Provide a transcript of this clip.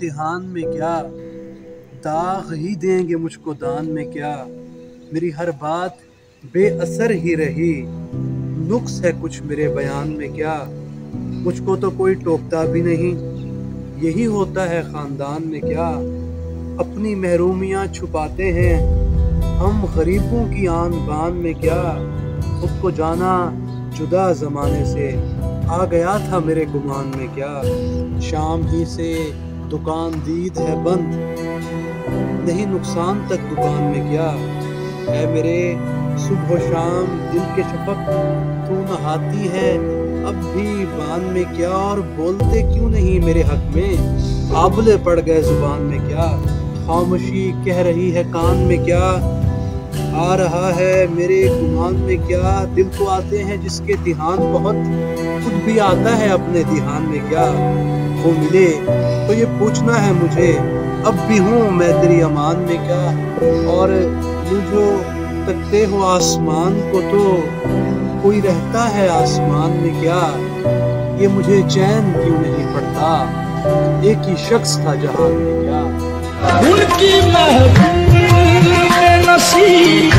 इम्तिहान में क्या, दाग ही देंगे मुझको दान में क्या। मेरी हर बात बेअसर ही रही, नुक्स है कुछ मेरे बयान में क्या। मुझको तो कोई टोकता भी नहीं, यही होता है ख़ानदान में क्या। अपनी महरूमियाँ छुपाते हैं हम गरीबों की आन बान में क्या। खुद को जाना जुदा ज़माने से, आ गया था मेरे गुमान में क्या। शाम ही से दुकान दीद है बंद, नहीं नुकसान तक दुकान में क्या। है मेरे सुबह शाम दिल के शफक, तू नहाती है अब भी बान में क्या। और बोलते क्यों नहीं मेरे हक में, आबले पड़ गए जुबान में क्या। खामोशी कह रही है कान में क्या, आ रहा है मेरे गुमान में क्या। दिल को आते हैं जिसके दिहान बहुत, खुद भी आता है अपने दिहान में क्या। वो मिले तो ये पूछना है मुझे, अब भी हूँ मैं तेरी अमान में क्या। और ये जो तकते हो आसमान को, तो कोई रहता है आसमान में क्या। ये मुझे चैन क्यों नहीं पड़ता, एक ही शख्स था जहान में क्या। उनकी महबूब नसीब